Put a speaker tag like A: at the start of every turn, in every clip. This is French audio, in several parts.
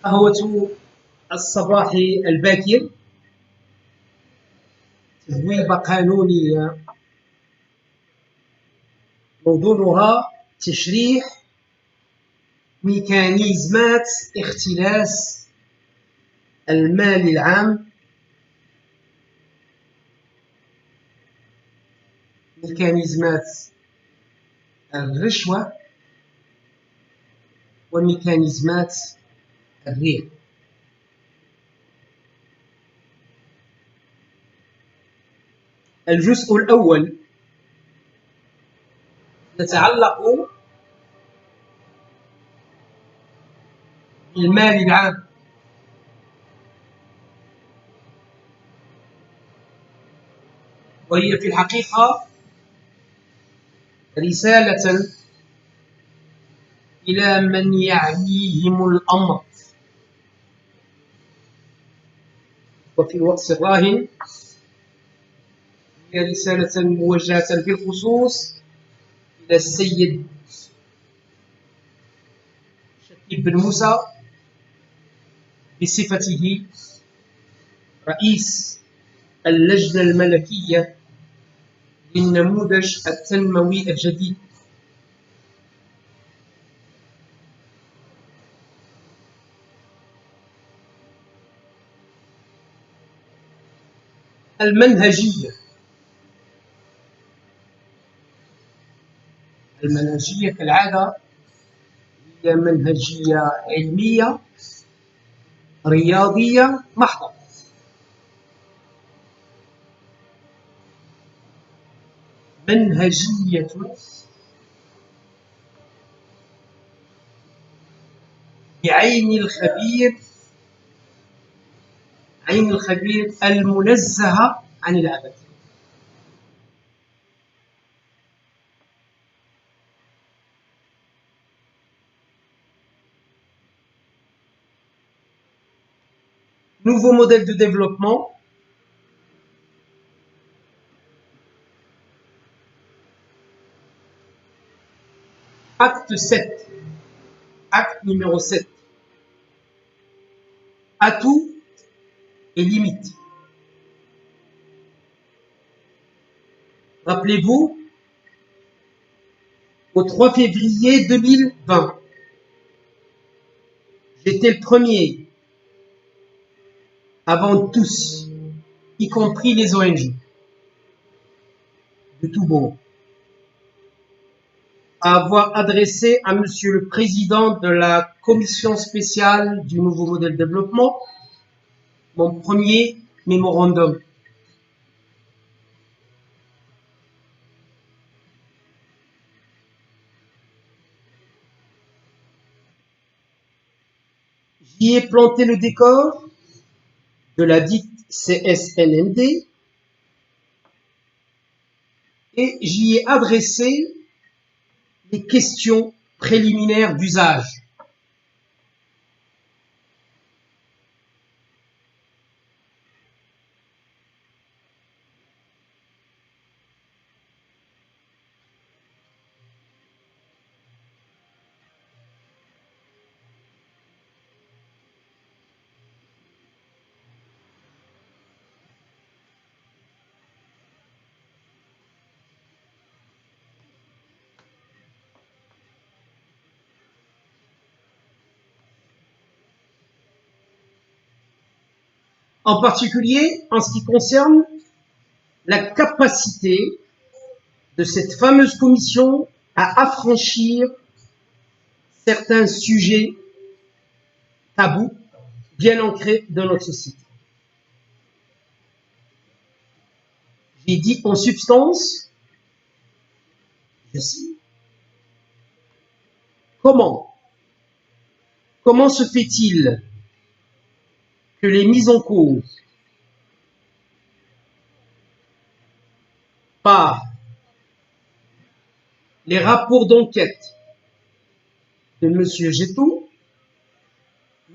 A: قهوة الصباح الباكر تبويبة قانونية موضوعها تشريح ميكانيزمات اختلاس المال العام، ميكانيزمات الرشوة وميكانيزمات الريع. الجزء الأول يتعلق بالمال العام، وهي في الحقيقة رسالة إلى من يعنيهم الأمر، وفي الوقت الراهن هي رسالة موجهة بالخصوص إلى السيد شكيب بن موسى بصفته رئيس اللجنة الملكية للنموذج التنموي الجديد. المنهجية كالعادة هي منهجية علمية رياضية محضة. منهجية بعين الخبير المنزهة عن العبث. Nouveau modèle de développement. Acte 7. Acte numéro 7. Atouts et limites. Rappelez-vous, au 3 février 2020, j'étais le premier, avant tous, y compris les ONG, de tout bord, à avoir adressé à Monsieur le Président de la Commission spéciale du nouveau modèle de développement mon premier mémorandum. J'y ai planté le décor de la dite CSNND et j'y ai adressé les questions préliminaires d'usage. En particulier en ce qui concerne la capacité de cette fameuse commission à affranchir certains sujets tabous bien ancrés dans notre société. J'ai dit en substance, je cite, comment se fait-il que les mises en cause par les rapports d'enquête de M. Gétou,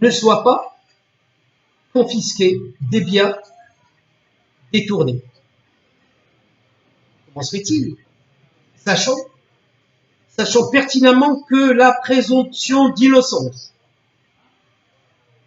A: ne soient pas confisqués des biens détournés. Comment se fait-il? Sachant pertinemment que la présomption d'innocence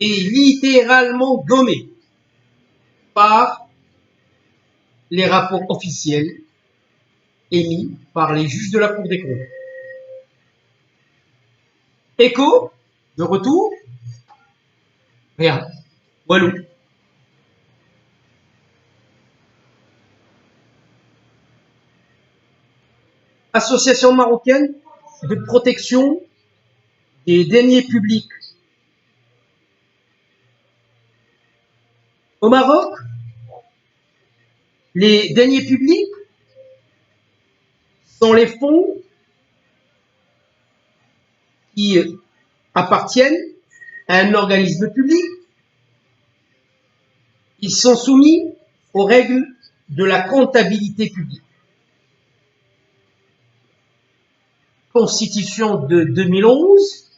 A: est littéralement gommée par les rapports officiels émis par les juges de la Cour des comptes. Écho, de retour, rien, Walou. Association marocaine de protection des deniers publics. Au Maroc, les deniers publics sont les fonds qui appartiennent à un organisme public. Ils sont soumis aux règles de la comptabilité publique. Constitution de 2011,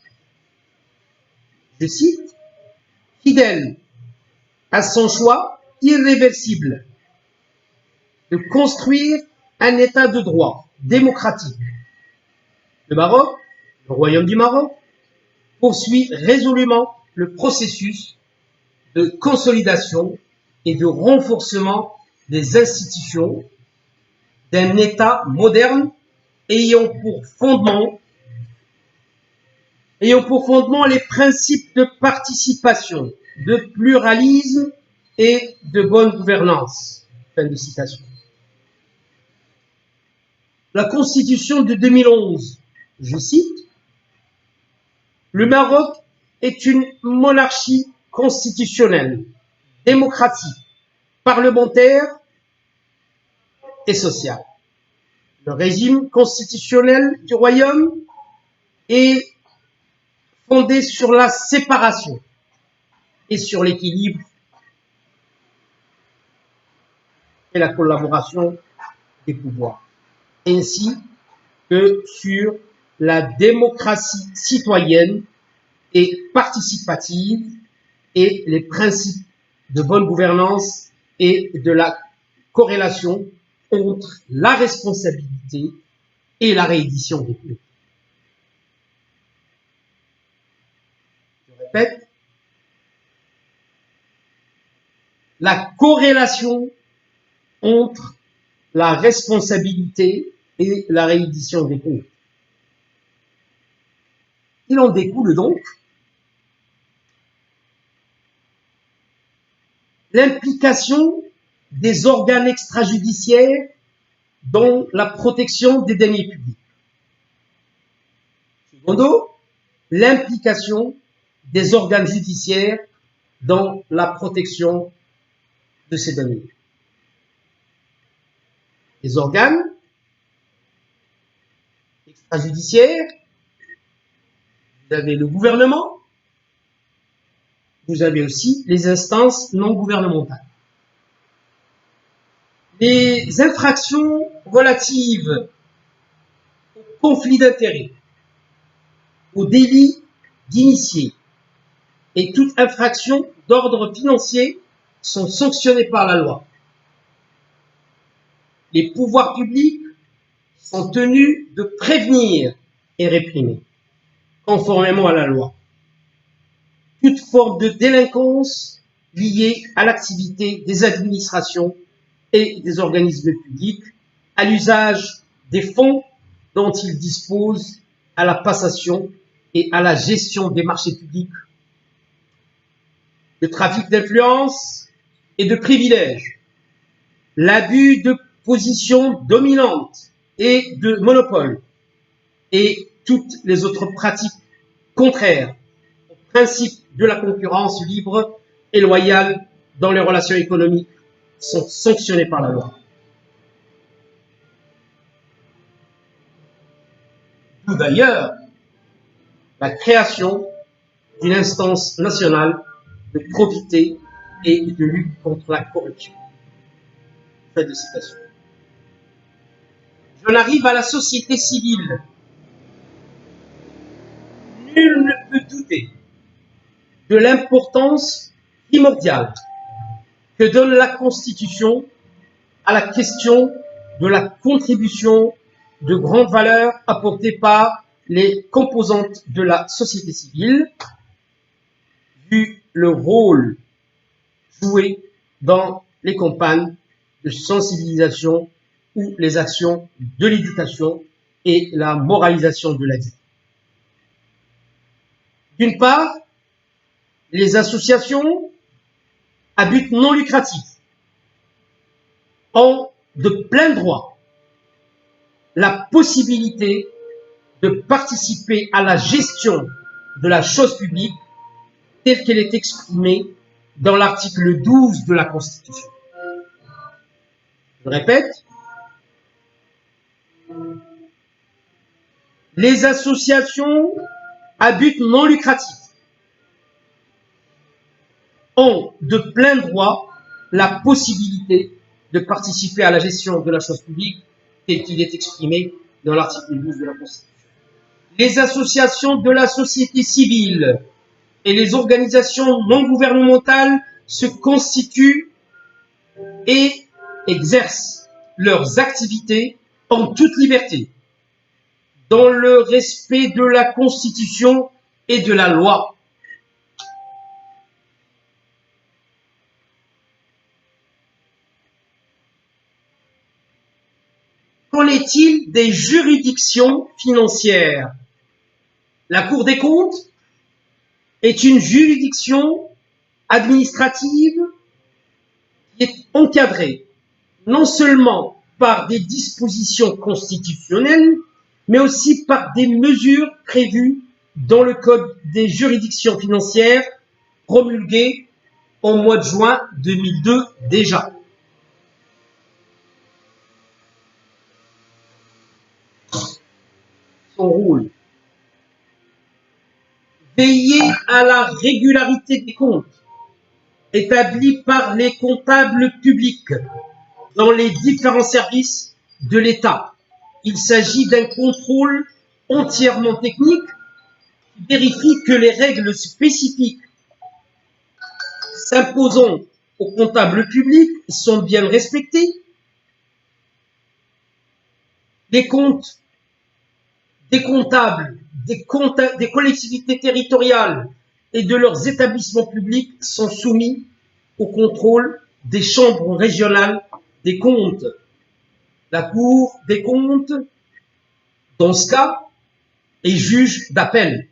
A: je cite, fidèle à son choix irréversible de construire un État de droit démocratique. Le Maroc, le Royaume du Maroc, poursuit résolument le processus de consolidation et de renforcement des institutions d'un État moderne ayant pour fondement les principes de participation, de pluralisme et de bonne gouvernance. Fin de citation. La Constitution de 2011, je cite, le Maroc est une monarchie constitutionnelle, démocratique, parlementaire et sociale. Le régime constitutionnel du royaume est fondé sur la séparation et sur l'équilibre et la collaboration des pouvoirs, ainsi que sur la démocratie citoyenne et participative et les principes de bonne gouvernance et de la corrélation entre la responsabilité et la réédition des comptes. Je répète, la corrélation entre la responsabilité et la réédition des comptes. Il en découle donc l'implication des organes extrajudiciaires dans la protection des deniers publics. Secondo, l'implication des organes judiciaires dans la protection de ces deniers. Les organes extrajudiciaires, vous avez le gouvernement, vous avez aussi les instances non gouvernementales. Les infractions relatives au conflit d'intérêts, au délit d'initié et toute infraction d'ordre financier sont sanctionnées par la loi. Les pouvoirs publics sont tenus de prévenir et réprimer, conformément à la loi, toute forme de délinquance liée à l'activité des administrations et des organismes publics, à l'usage des fonds dont ils disposent, à la passation et à la gestion des marchés publics, le trafic d'influence et de privilèges, l'abus de position dominante et de monopole, et toutes les autres pratiques contraires au principe de la concurrence libre et loyale dans les relations économiques sont sanctionnées par la loi. D'où d'ailleurs la création d'une instance nationale de probité et de lutte contre la corruption. Fin de citation. j'en arrive à la société civile. Nul ne peut douter de l'importance primordiale que donne la Constitution à la question de la contribution de grande valeur apportée par les composantes de la société civile, vu le rôle joué dans les campagnes de sensibilisation ou les actions de l'éducation et la moralisation de la vie. D'une part, les associations à but non lucratif ont de plein droit la possibilité de participer à la gestion de la chose publique telle qu'elle est exprimée dans l'article 12 de la Constitution. Je répète, les associations à but non lucratif ont de plein droit la possibilité de participer à la gestion de la chose publique tel qu'il est exprimé dans l'article 12 de la Constitution. Les associations de la société civile et les organisations non gouvernementales se constituent et exercent leurs activités en toute liberté, dans le respect de la Constitution et de la loi. Qu'en est-il des juridictions financières? La Cour des comptes est une juridiction administrative qui est encadrée non seulement par des dispositions constitutionnelles, mais aussi par des mesures prévues dans le Code des juridictions financières promulgué au mois de juin 2002 déjà. Son rôle: veiller à la régularité des comptes établis par les comptables publics dans les différents services de l'État. Il s'agit d'un contrôle entièrement technique qui vérifie que les règles spécifiques s'imposant aux comptables publics sont bien respectées. Les comptes des comptables, des collectivités territoriales et de leurs établissements publics sont soumis au contrôle des chambres régionales des comptes. La Cour des comptes, dans ce cas, est juge d'appel.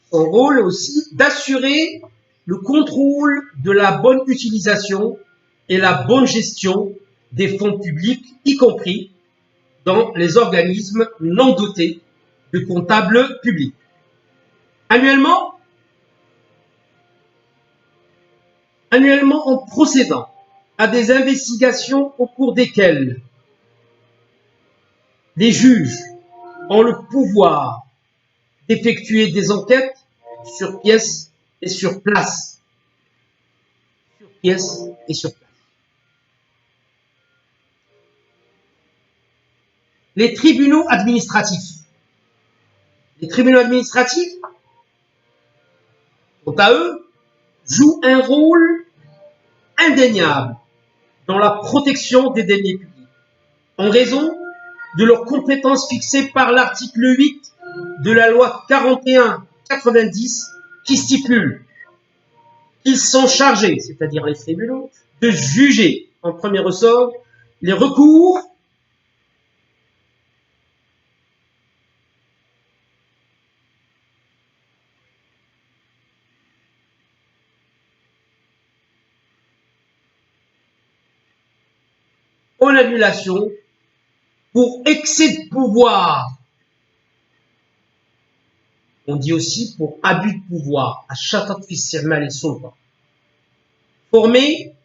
A: Son rôle est aussi d'assurer le contrôle de la bonne utilisation et la bonne gestion des fonds publics, y compris dans les organismes non dotés de comptables publics. Annuellement, en procédant à des investigations au cours desquelles les juges ont le pouvoir d'effectuer des enquêtes sur pièce et sur place. Sur pièce et sur place. Les tribunaux administratifs. Les tribunaux administratifs, quant à eux, jouent un rôle indéniable dans la protection des deniers publics, en raison de leurs compétences fixées par l'article 8 de la loi 41/90 qui stipule qu'ils sont chargés, c'est-à-dire les tribunaux, de juger en premier ressort les recours en annulation pour excès de pouvoir. On dit aussi pour abus de pouvoir, à chaque officiellement les solvants, formés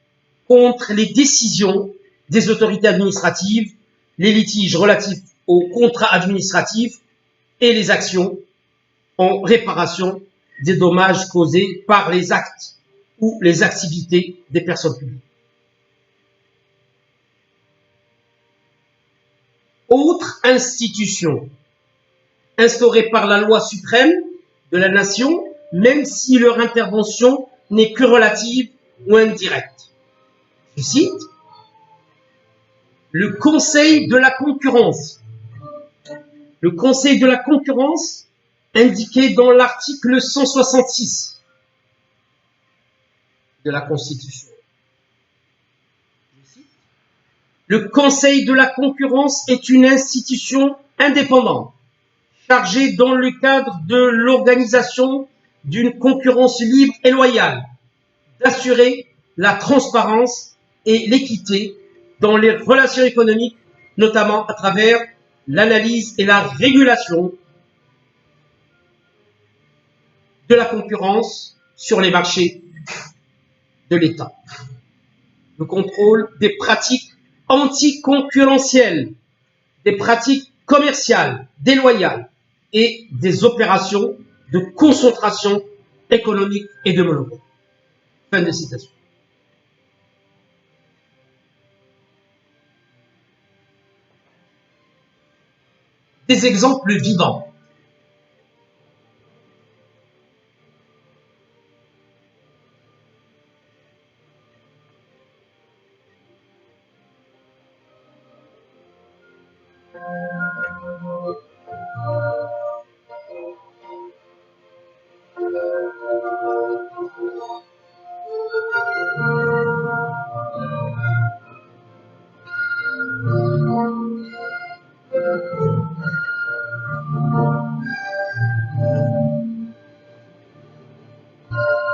A: contre les décisions des autorités administratives, les litiges relatifs aux contrats administratifs et les actions en réparation des dommages causés par les actes ou les activités des personnes publiques. autres institutions instaurées par la loi suprême de la nation, même si leur intervention n'est que relative ou indirecte. Je cite, le Conseil de la concurrence. Le Conseil de la concurrence, indiqué dans l'article 166 de la Constitution. Je cite, le Conseil de la concurrence est une institution indépendante, chargée dans le cadre de l'organisation d'une concurrence libre et loyale, d'assurer la transparence et l'équité dans les relations économiques, notamment à travers l'analyse et la régulation de la concurrence sur les marchés de l'État. Le contrôle des pratiques anticoncurrentielles, des pratiques commerciales déloyales et des opérations de concentration économique et de monopole. Fin de citation. Des exemples vivants.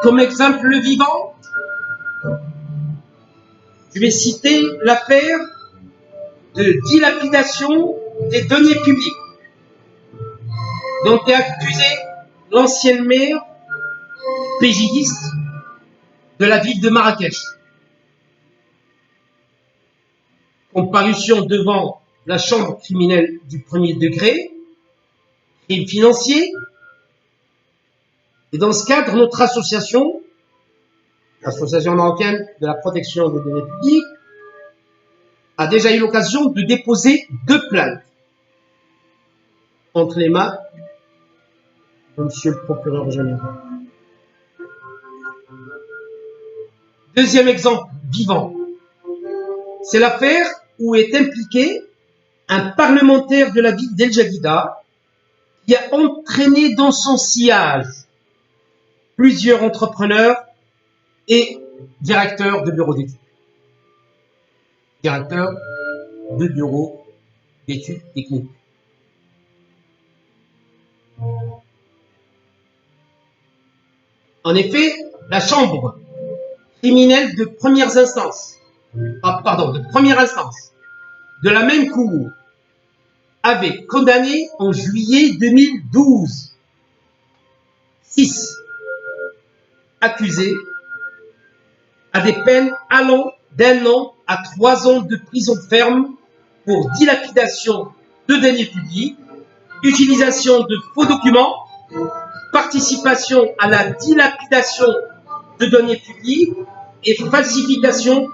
A: Comme exemple vivant, je vais citer l'affaire de dilapidation des deniers publics dont est accusée l'ancienne maire pégidiste de la ville de Marrakech. Comparution devant la chambre criminelle du premier degré, crime financier. Et dans ce cadre, notre association, l'Association marocaine de la protection des données publiques, a déjà eu l'occasion de déposer 2 plaintes entre les mains de Monsieur le procureur général. Deuxième exemple vivant, c'est l'affaire où est impliqué un parlementaire de la ville d'El Jadida qui a entraîné dans son sillage plusieurs entrepreneurs et directeurs de bureaux d'études. Directeurs de bureaux d'études techniques. En effet, la chambre criminelle de première instance, de la même cour, avait condamné en juillet 2012 6 accusés à des peines allant d'1 an à 3 ans de prison ferme pour dilapidation de deniers publics, utilisation de faux documents, participation à la dilapidation de deniers publics et falsification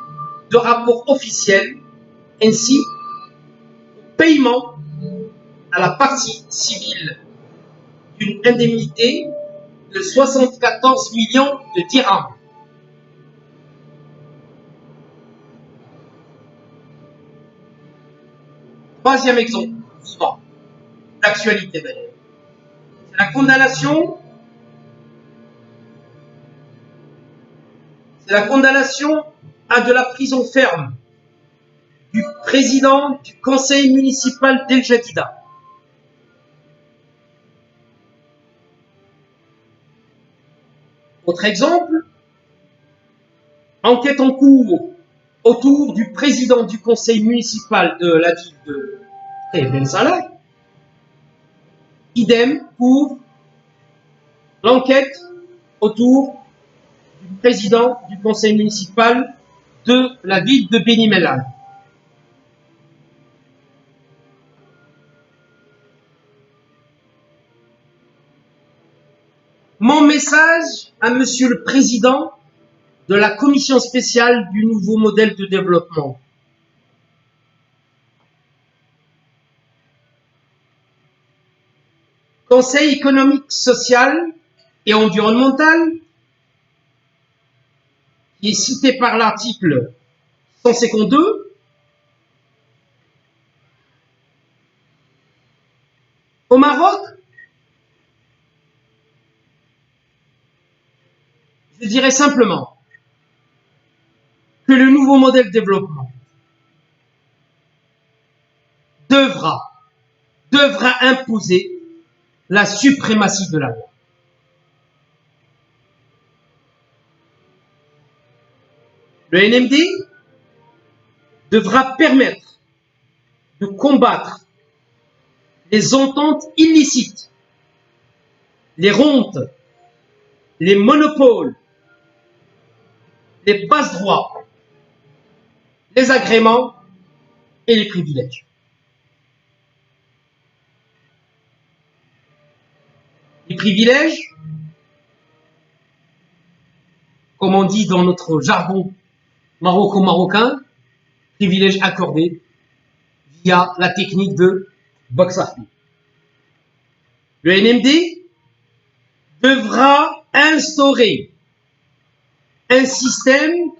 A: de rapports officiels, ainsi paiement à la partie civile d'une indemnité de 74 millions de dirhams. Troisième exemple vivant, d'actualité d'ailleurs, c'est la condamnation à de la prison ferme du président du conseil municipal d'El Jadida. Autre exemple, enquête en cours autour du président du conseil municipal de la ville de Ben Salah. Idem pour l'enquête autour du président du conseil municipal de la ville de Beni Mellal. Mon message à Monsieur le Président de la Commission spéciale du nouveau modèle de développement. Conseil économique, social et environnemental, qui est cité par l'article 152, au Maroc, je dirais simplement que le nouveau modèle de développement devra imposer la suprématie de la loi. Le NMD devra permettre de combattre les ententes illicites, les rentes, les monopoles, les passe-droits, les agréments et les privilèges. Les privilèges, comme on dit dans notre jargon maroco-marocain, privilèges accordés via la technique de Box-Affi. Le NMD devra instaurer un système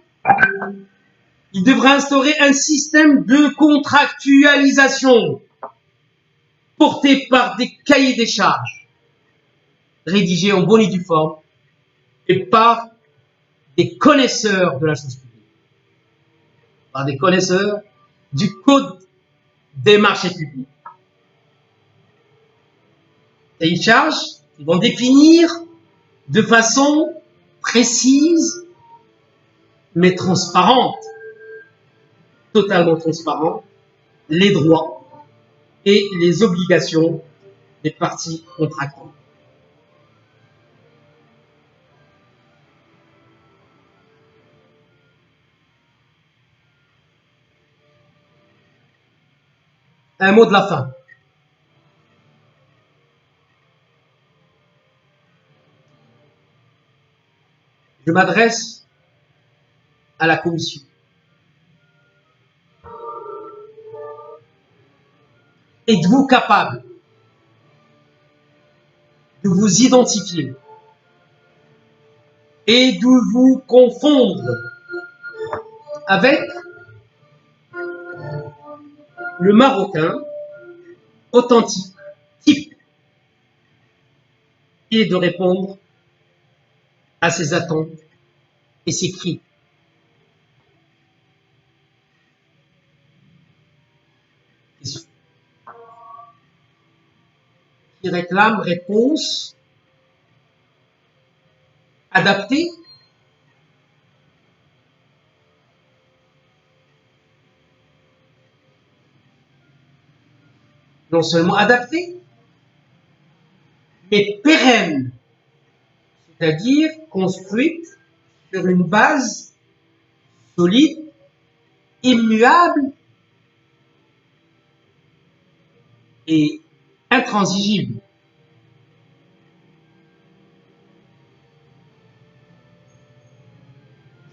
A: de contractualisation porté par des cahiers des charges rédigés en bonne et due forme et par des connaisseurs de la chose publique, par des connaisseurs du code des marchés publics. Cahiers de charges qui vont définir de façon précise mais transparente, totalement transparente, les droits et les obligations des parties contractantes. Un mot de la fin. Je m'adresse à la Commission. Êtes-vous capable de vous identifier et de vous confondre avec le Marocain authentique, type, et de répondre à ses attentes et ses cris? Qui réclame réponse adaptée, non seulement adaptée, mais pérenne, c'est-à-dire construite sur une base solide, immuable et intransigible.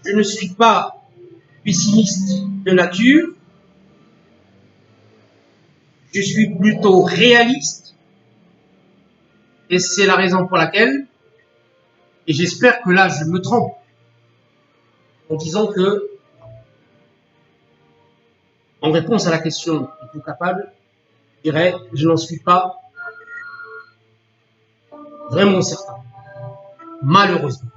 A: Je ne suis pas pessimiste de nature, je suis plutôt réaliste, et c'est la raison pour laquelle, et j'espère que là je me trompe, en disant que, en réponse à la question « êtes-vous capable ?», je dirais « je n'en suis pas vraiment certain », malheureusement.